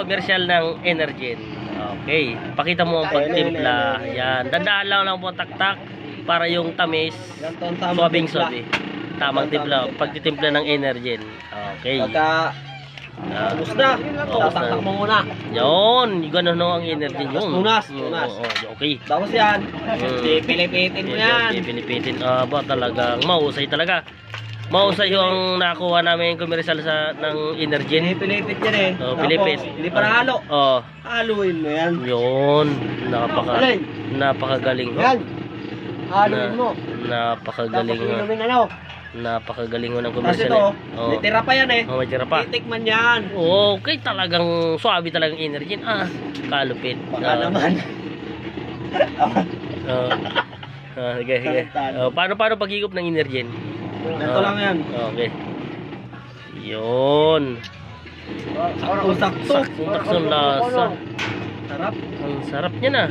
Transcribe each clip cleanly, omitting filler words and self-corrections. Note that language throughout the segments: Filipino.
komersyal ng Energen. Okay, pakita mo ang pagtimpla. Yan, dandaan lang po taktak para yung tamis suabing-suabe. Tamang timpla, pagtitimpla ng Energen. Okay. Pagka ubos na, tataktak mo muna. Yun, gano'n no ang Energen yun. Tunas. Okay. Tapos yan, pipilipitin mo yan. Pipilipitin. Ba talagang mahusay talaga. Mahusay yung nakuha namin komersyal ng Energen. Pinipilipit yan eh. Pilipit. Tapos, hindi pa nahalo. Haluin mo yan. Yun. Napakagaling. Yan. Haluin mo. Napakagaling. Tapos inumin ano. Napakagaling ng Tapos komersyal. ito, may tira pa yan eh. May tira pa. Titikman yan. Okay, talagang suabe talagang Energen. Kalupit. Baka naman. Okay. Paano paghigop ng Energen? Ito lang yan. Okay. Yun. Sakto. Saktong lasa. Sarap. Ang sarap niya na.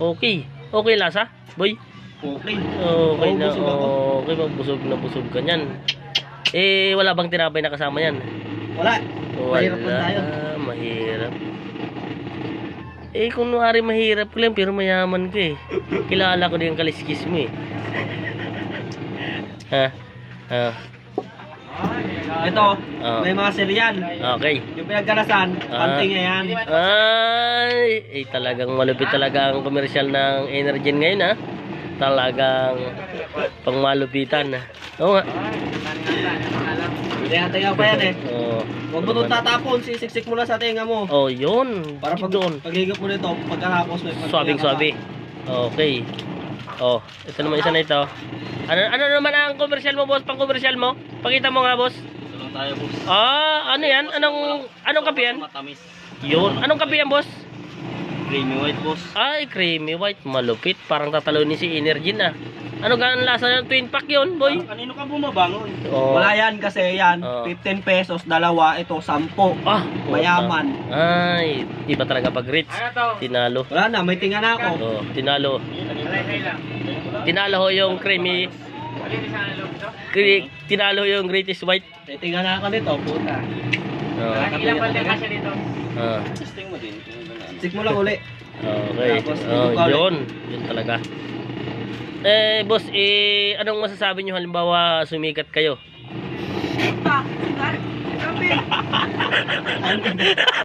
Okay. Okay lasa, boy? Okay. Okay na. Okay, busog na busog ka niyan. Wala bang tinapay na kasama yan? Wala. Mahirap lang tayo. Mahirap. Kung nuwari mahirap ko lang, pero mayaman ko eh. Kilala ko din yung kaliskis mo eh. Ito, may mga silian. Okay. Yung pinagkarasan, panting yan. Talagang malupit talaga ang komersyal ng Energen ngayon Talagang pangmalupitan. Oo nga. Hindi ang tinga pa yan eh. Huwag mo itong tatapon, sisiksik mo na sa tinga mo. Yun. Para paghigop mo nito, pagkahapos mo. Suabing-suabe. Okay. Ito naman isa na ito. Ano naman ang komersyal mo, boss? Pang-komersyal mo? Pakita mo nga, boss. Ito lang tayo, boss. Ano yan? Anong kape yan? Matamis. Yun. Anong kape yan, boss? Creamy white, boss. Creamy white. Malupit. Parang tatalunin si Energen Ano ganang lasa ng twin pack yun, boy? Kanino ka bumabangon? Wala yan kasi yan. 15 pesos, dalawa. Ito, 10. Mayaman. Iba talaga pag rich. Tinalo. Wala na, may tinga na ako. Tinalo. Tinalo ho yung creamy. Tinalo yung greatest white. May tinga na ako nito, puta. Ilang balik ka siya dito? Testing mo din. Check mo lang uli. Okay. Yun talaga. Boss, anong masasabi nyo halimbawa sumikat kayo?